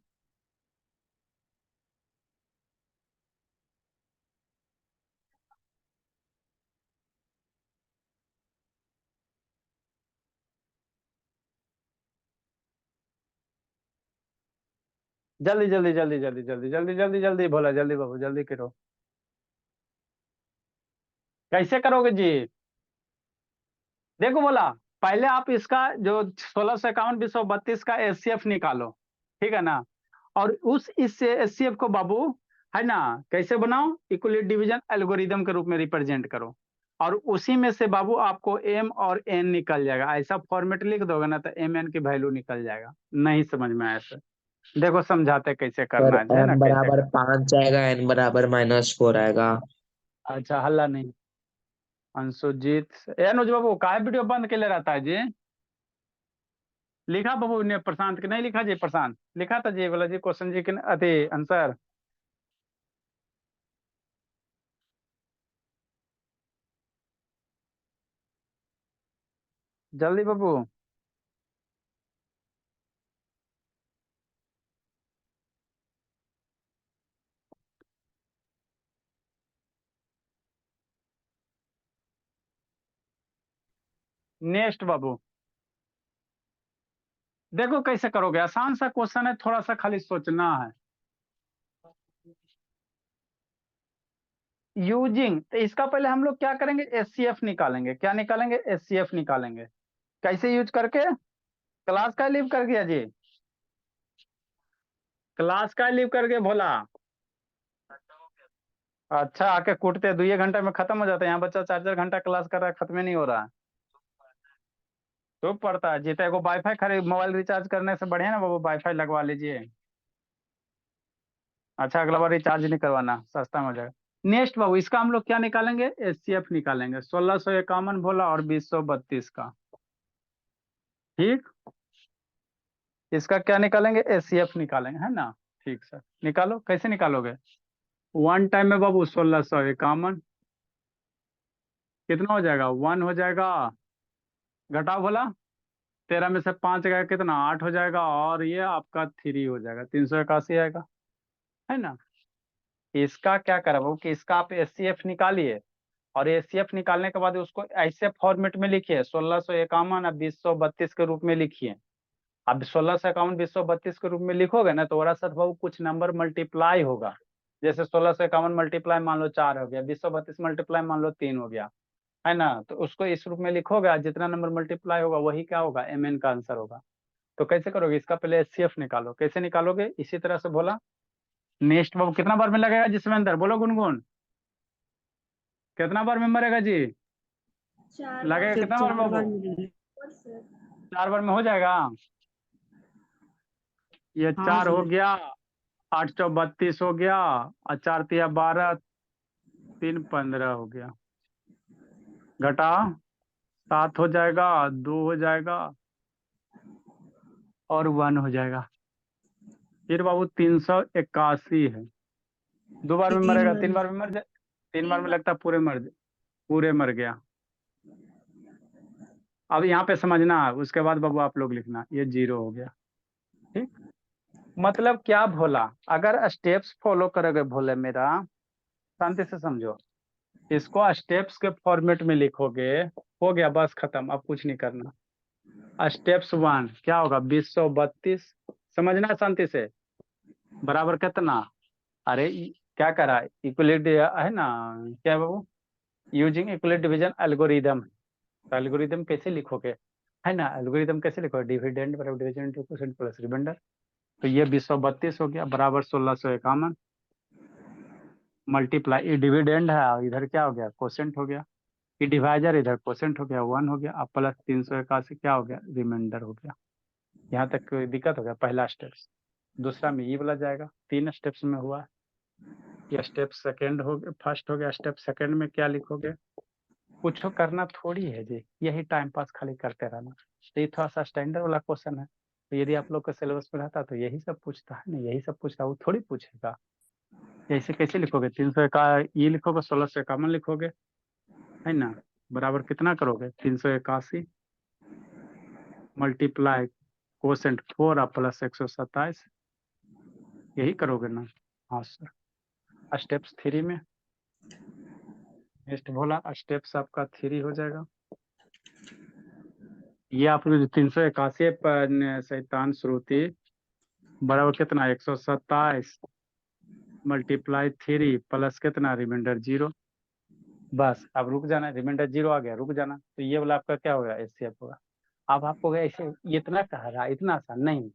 जल्दी जल्दी जल्दी जल्दी जल्दी जल्दी जल्दी जल्दी भोला, जल्दी बाबू जल्दी करो। कैसे करोगे जी? देखो बोला, पहले आप इसका जो 1651 2032 का एचसीएफ निकालो, ठीक है ना। और उस इस एचसीएफ को बाबू, है ना, कैसे बनाओ, इक्वलिट डिवीजन एल्गोरिदम के रूप में रिप्रेजेंट करो। और उसी में से बाबू आपको एम और एन निकल जाएगा। ऐसा फॉर्मेट लिख दोगे ना तो एम एन की वैल्यू निकल जाएगा। नहीं समझ में आया सर? देखो समझाते कैसे पर करना है ना, m कैसे बराबर कर। 5 आएगा, n बराबर -4 आएगा। अच्छा हल्ला नहीं। अंशुजीत, ए अनुज बाबू काहे वीडियो बंद के ले रहता है जी? लिखा बाबू ने प्रशांत के नहीं लिखा जी? प्रशांत लिखा था जी, बोला जी क्वेश्चन जी के अति आंसर। जल्दी बाबू। नेक्स्ट बाबू, देखो कैसे करोगे, आसान सा क्वेश्चन है, थोड़ा सा खाली सोचना है। यूजिंग, तो इसका पहले हम लोग क्या करेंगे, एचसीएफ निकालेंगे। क्या निकालेंगे? एचसीएफ निकालेंगे। कैसे यूज करके? क्लास का लीव कर दिया जी, क्लास का लीव करके भोला। अच्छा आके कूटते 2 घंटे में खत्म हो जाता है। यहाँ बच्चा 4 4 घंटा क्लास कर रहा है, खत्म ही नहीं हो रहा है। तो पड़ता है जीते को वाईफाई खरीद, मोबाइल रिचार्ज करने से बढ़िया ना बाबू, वाईफाई लगवा लीजिए। अच्छा अगला बार रिचार्ज नहीं करवाना, सस्ता में हो जाएगा। नेक्स्ट बाबू, इसका हम लोग क्या निकालेंगे, एचसीएफ निकालेंगे। 1651 भोला और 2032 का, ठीक। इसका क्या निकालेंगे, एचसीएफ निकालेंगे, है ना। ठीक सर, निकालो। कैसे निकालोगे? वन टाइम में बाबू 1651 कितना हो जाएगा, 1 हो जाएगा। घटाओ भोला, 13 में से 5 गया कितना, 8 हो जाएगा। और ये आपका 3 हो जाएगा, 381 आएगा, है ना। इसका क्या करा बाबू कि इसका आप एचसीएफ निकालिए, और एचसीएफ निकालने के बाद उसको ऐसे फॉर्मेट में लिखिए, 1651 और 2032 के रूप में लिखिए। अब 1651 2032 के रूप में लिखोगे ना तो वरासत बाबू कुछ नंबर मल्टीप्लाई होगा। जैसे 1651 मल्टीप्लाई मान लो 4 हो गया, 2032 मल्टीप्लाई मान लो 3 हो गया, है ना। तो उसको इस रूप में लिखोगे, और जितना नंबर मल्टीप्लाई होगा वही क्या होगा, एम एन का आंसर होगा। तो कैसे करोगे, इसका पहले एचसीएफ निकालो। कैसे निकालोगे, इसी तरह से बोला। नेक्स्ट बाबू कितना बार में लगेगा जिसमें अंदर, बोलो गुनगुन, कितना बार में मरेगा जी? 4 लगेगा बार। कितना बार में बाबू? और सर 4 बार में हो जाएगा। ये 4 हो गया, 8 चौ 32 हो गया, और 4 तिया 12, 3 15 हो गया। घटा, 7 हो जाएगा, 2 हो जाएगा, और 1 हो जाएगा। फिर बाबू 381 है। 2 बार में मरेगा, 3 बार में मर जाए। 3 बार 3 में बार। लगता है पूरे मर गया। अब यहाँ पे समझना है, उसके बाद बाबू आप लोग लिखना, ये 0 हो गया, ठीक। मतलब क्या भोला, अगर स्टेप्स फॉलो करोगे भोले मेरा, शांति से समझो, इसको स्टेप्स के फॉर्मेट में लिखोगे, हो गया बस खत्म, अब कुछ नहीं करना। स्टेप्स 1 क्या होगा, 2032, समझना शांति से, बराबर कितना। अरे क्या करा, इक्वलिट है ना, क्या है बाबू, यूजिंग इक्वलिट डिवीजन एल्गोरिदम। तो एल्गोरिदम कैसे लिखोगे, है ना, एल्गोरिदम कैसे लिखोगे, डिविडेंड बराबर डिवीजन 2% प्लस रिमाइंडर। तो ये 232 हो गया बराबर 1651 मल्टीप्लाई, ये डिविडेंड है और इधर क्या हो गया, क्वोशेंट हो गया। ये डिवाइजर, इधर क्वोशेंट हो गया, 1 हो गया। अब प्लस 381 क्या हो गया, रिमाइंडर हो गया। यहाँ तक कोई दिक्कत हो गया, पहला स्टेप्स। दूसरा में ये वाला जाएगा, 3 स्टेप्स में हुआ। ये स्टेप सेकंड हो गया, फर्स्ट हो गया। स्टेप सेकंड में क्या लिखोगे, कुछ करना थोड़ी है जी, यही टाइम पास खाली करते रहना। तो ये थोड़ा सा स्टैंडर्ड वाला क्वेश्चन है, तो यदि आप लोग का सिलेबस में रहता तो यही सब पूछता है ना, यही सब पूछता, वो थोड़ी पूछेगा। ऐसे कैसे लिखोगे, 300 का ये लिखोगे, 1651 लिखोगे, है ना, बराबर कितना करोगे, 381 मल्टीप्लाई कोसेंट 4 और प्लस 127, यही करोगे ना? हाँ सर। स्टेप्स 3 में नेक्स्ट बोला, स्टेप्स आपका 3 हो जाएगा। ये आपने 381 शैतान श्रुति बराबर कितना 127 मल्टीप्लाई 3 प्लस कितना रिमाइंडर 0। बस अब रुक जाना, रिमाइंडर 0 आ गया, रुक जाना। तो ये वाला आपका क्या होगा, एचसीएफ होगा। अब आपको ऐसे इतना कह रहा, इतना आसान नहीं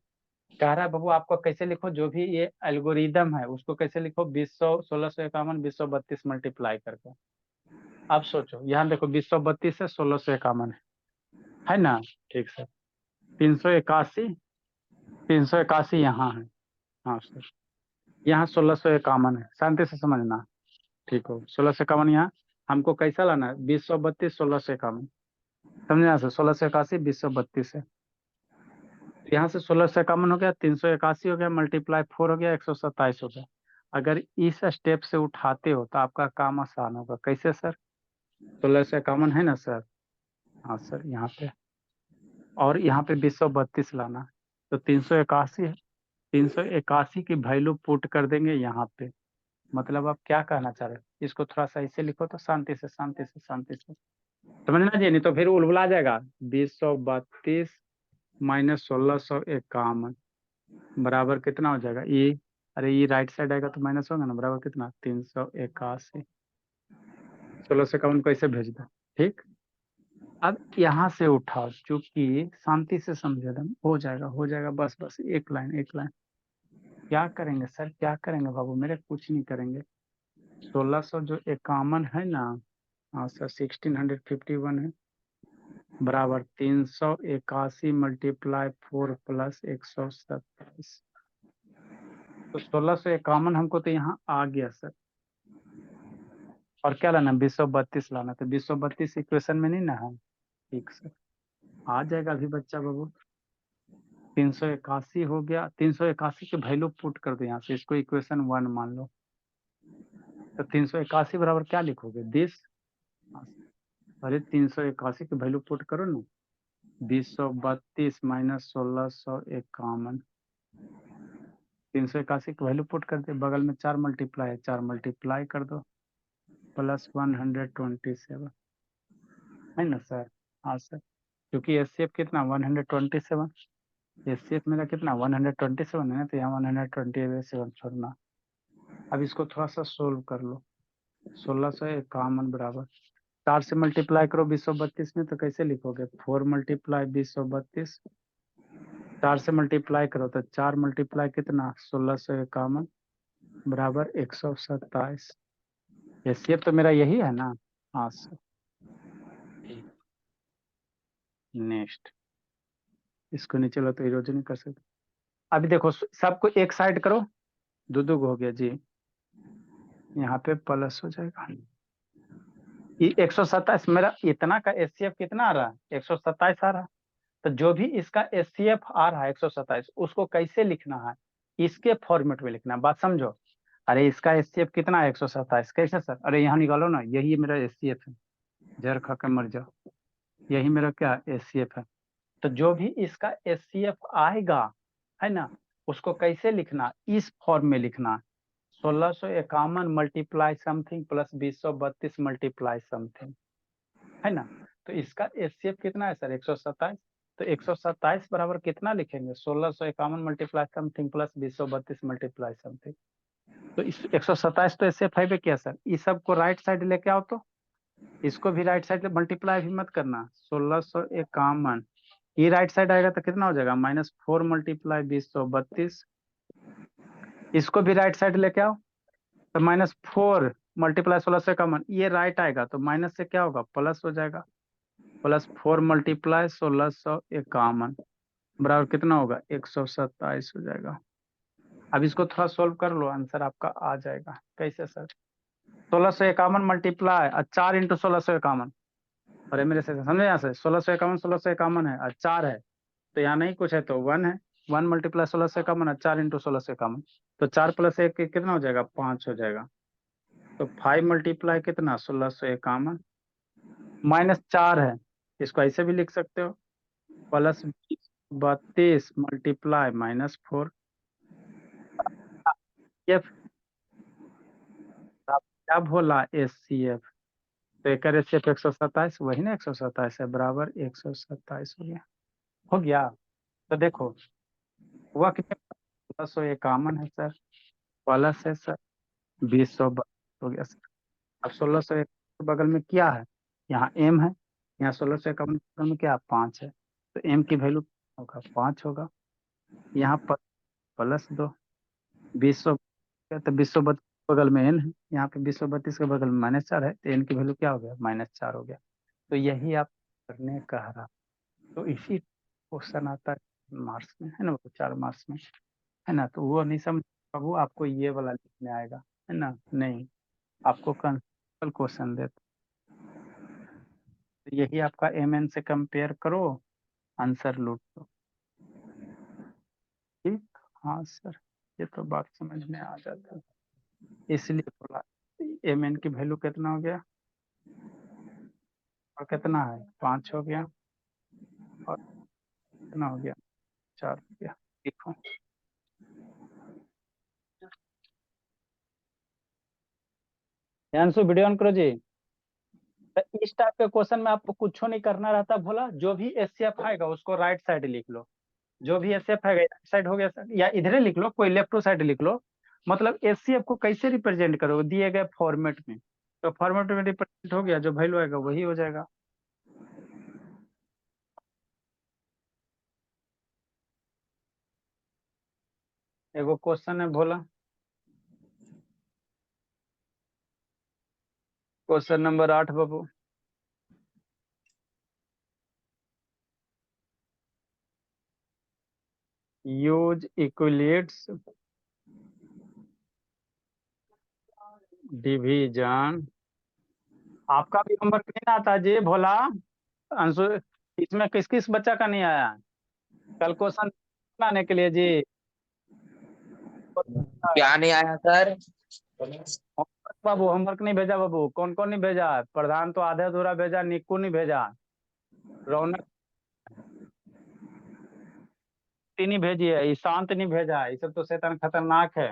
कह रहा है बाबू। आपको कैसे लिखो, जो भी ये एल्गोरिदम है उसको कैसे लिखो, 20 1651 2032 मल्टीप्लाई करके। अब सोचो यहाँ देखो 2032 से 1651 है ना? ठीक सर। 381 यहाँ है। हाँ सर, यहाँ 1651 है, शांति से समझना। ठीक हो, 1651 यहाँ हमको कैसा लाना है, 2032 1651, समझना सर। 1681 2032 है, यहाँ से 1651 हो गया, 381 हो गया, मल्टीप्लाई 4 हो गया, 127 हो गया। अगर इस स्टेप से उठाते हो तो आपका काम आसान होगा। कैसे सर? 1651 है ना सर? हाँ सर, यहाँ पे और यहाँ पे 232 लाना, तो 381 है। 381 की वैल्यू पुट कर देंगे यहाँ पे। मतलब आप क्या कहना चाह रहे हो, इसको थोड़ा सा ऐसे लिखो तो शांति से शांति से शांति से समझना जी, नहीं तो फिर उलझा जाएगा। 232 माइनस 1651 बराबर कितना हो जाएगा, ये अरे ये राइट साइड आएगा तो माइनस होगा ना, बराबर कितना 381। 1651 को ऐसे भेज दो। ठीक, अब यहाँ से उठाओ, चूंकि शांति से समझे दम, हो जाएगा हो जाएगा, बस बस एक लाइन एक लाइन। क्या करेंगे सर, क्या करेंगे बाबू मेरे, कुछ नहीं करेंगे। 1600 जो 51 है ना, हाँ सर 1651 है, बराबर 381 मल्टीप्लाई 4 प्लस 127। तो 1651 हमको तो यहाँ आ गया सर। और क्या लाना, 232 लाना, तो 232 इक्वेशन में नहीं ना है। ठीक सर, आ जाएगा अभी बच्चा बाबू। 381 हो गया, 381 की वैल्यू पुट कर दो यहाँ से, इसको इक्वेशन 1 मान लो। तो 381 बराबर क्या लिखोगे, 20। अरे 381 की वैल्यू पुट करो ना, 232 माइनस 1651। 381 की वैल्यू पुट कर दे, बगल में 4 मल्टीप्लाई है, 4 मल्टीप्लाई कर दो, प्लस 127 है ना सर? हाँ सर, क्योंकि एचसीएफ कितना 127, एचसीएफ मेरा कितना 127 है ना, तो यहाँ 127 छोड़ना। अब इसको थोड़ा सा सोल्व कर लो। 1651 बराबर 4 से मल्टीप्लाई करो 232 में, तो कैसे लिखोगे, 4 मल्टीप्लाई 232। 4 से मल्टीप्लाई करो तो 4 मल्टीप्लाई कितना 1651 बराबर 127। एचसीएफ तो मेरा यही है ना? हाँ सर। नेक्स्ट, इसको नहीं चलो तो इरोज नहीं कर सकते। अभी देखो सबको एक साइड करो, दो हो गया जी, यहाँ पे प्लस हो जाएगा। ये 127 मेरा इतना का एचसीएफ कितना आ रहा है, 127 आ रहा है। तो जो भी इसका एचसीएफ आ रहा है 127, उसको कैसे लिखना है, इसके फॉर्मेट में लिखना है, बात समझो। अरे इसका एचसीएफ कितना है 127, कैसे सर, अरे यहाँ निकालो ना, यही मेरा एचसीएफ है, जहर खा के मर जाओ, यही मेरा क्या एचसीएफ है। तो जो भी इसका एचसीएफ आएगा है ना, उसको कैसे लिखना, इस फॉर्म में लिखना, 1651 multiply something plus 232 multiply something, है ना। तो इसका एचसीएफ कितना है सर 127, तो 127 बराबर कितना लिखेंगे, 1651 multiply something plus 232 multiply something. तो इस 127 तो एचसीएफ है क्या सर, इस सब को राइट साइड लेके आओ, तो इसको भी राइट साइड मल्टीप्लाई भी मत करना। 1651 ये राइट साइड आएगा तो कितना हो जाएगा, -4 मल्टीप्लाई 232। इसको भी राइट साइड लेके आओ, तो -4 मल्टीप्लाई 1651, ये राइट आएगा तो माइनस से क्या होगा, प्लस हो जाएगा। +4 मल्टीप्लाई 1651 बराबर कितना होगा, 127 हो जाएगा। अब इसको थोड़ा सोल्व कर लो, आंसर आपका आ जाएगा। कैसे सर, 1651 मल्टीप्लाई 4 इंटू 1651, अरे मेरे से समझे यहाँ से, 1651 है और 4 है, तो यहाँ नहीं कुछ है तो 1 है। 1 मल्टीप्लाई 1651 है, 4 इंटू 1651, तो 4 + 1 कितना हो जाएगा, 5 हो जाएगा। तो 5 मल्टीप्लाई कितना 1651 -4 है, इसको ऐसे भी लिख सकते हो, प्लस 32 मल्टीप्लाई -4। एफ क्या बोला, HCF, तो एक HCF 127, वही ना 127 है, बराबर 127 हो गया। हो गया। तो देखो हुआ कितने, 1600 ये कॉमन है सर, प्लस है सर, 20 हो गया सर। अब 1600 के बगल में क्या है, यहाँ M है, यहाँ 1600 के बगल में क्या 5 है, तो M की वैल्यू होगा 5 होगा। यहाँ पर +2, 20 तो 20 बगल में N है, यहाँ पे 20 के बगल में -4 है, तो N की वैल्यू क्या हो गया, -4 हो गया। तो यही आप करने कह रहा, तो इसी क्वेश्चन आता है मार्क्स में, है ना, 4 मार्क्स में, है ना। तो वो नहीं समझ बाबू, आपको ये वाला लिखने आएगा, है ना, नहीं आपको कंसेप्चुअल क्वेश्चन देते। तो यही आपका MN से कंपेयर करो, आंसर लूट लो। ठीक, हाँ सर, ये तो बात समझ में आ जाता है, इसलिए बोला। MN की वैल्यू कितना हो गया, और कितना है 5 हो गया, और कितना हो गया 4 हो गया। देखो ध्यान से वीडियो ऑन करो जी। तो इस टाइप के क्वेश्चन में आपको कुछ नहीं करना रहता, बोला जो भी HCF आएगा उसको राइट साइड लिख लो, जो भी HCF आएगा राइट साइड हो गया सर, या इधर लिख लो, कोई लेफ्ट टू साइड लिख लो। मतलब HCF को कैसे रिप्रेजेंट करोगे, दिए गए फॉर्मेट में, तो फॉर्मेट में रिप्रेजेंट हो गया, जो वैल्यू आएगा वही हो जाएगा। एगो क्वेश्चन है भोला, क्वेश्चन नंबर 8 बाबू, यूज इक्विलेट्स डिवीजन। आपका भी होमवर्क नहीं आता जी भोला, अंशु, इसमें किस किस बच्चा का नहीं आया कल क्वेश्चन बनाने के लिए जी। क्या नहीं आया सर? होमवर्क बाबू, होमवर्क नहीं भेजा बाबू, कौन कौन नहीं भेजा, प्रधान तो आधा अधूरा भेजा, निक्कू नहीं भेजा, रौनक नहीं भेजी है, ईशांत नहीं भेजा है, ये सब तो शैतान खतरनाक है।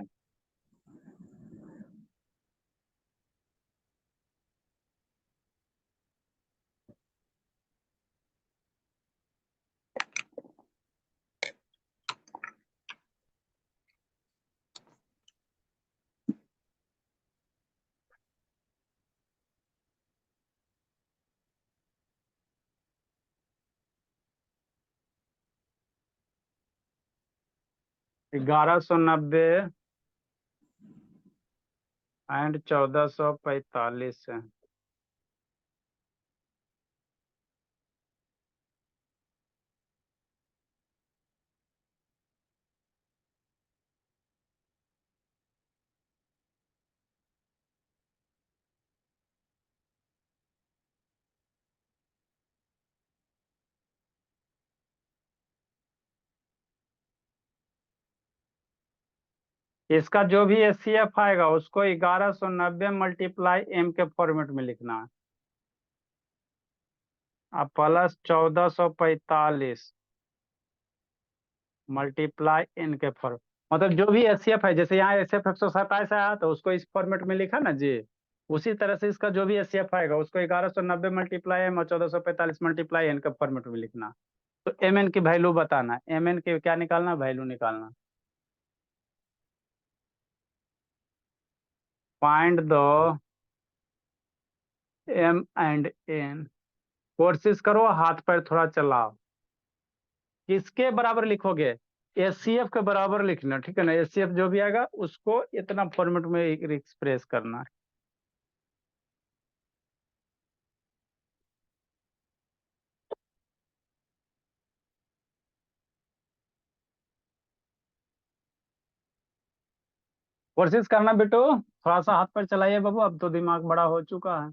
$1190 एंड 1445 है। इसका जो भी HCF आएगा उसको 1190 मल्टीप्लाई M के फॉर्मेट में लिखना है, अब प्लस 1445 मल्टीप्लाई N के फॉर्म, मतलब जो भी HCF है, जैसे यहाँ HCF 127 आया तो उसको इस फॉर्मेट में लिखा ना जी, उसी तरह से इसका जो भी HCF आएगा उसको 1190 मल्टीप्लाई M और 1445 मल्टीप्लाई N के फॉर्मेट में लिखना। तो MN की वैल्यू बताना, MN की क्या निकालना, वैल्यू निकालना। फाइंड द M&N, कोशिश करो हाथ पैर थोड़ा चलाओ, किसके बराबर लिखोगे, HCF के बराबर लिखना, ठीक है ना, HCF जो भी आएगा उसको इतना फॉर्मेट में एक्सप्रेस करना है। कोशिश करना बेटो, थोड़ा सा हाथ पैर चलाइए बाबू, अब तो दिमाग बड़ा हो चुका है।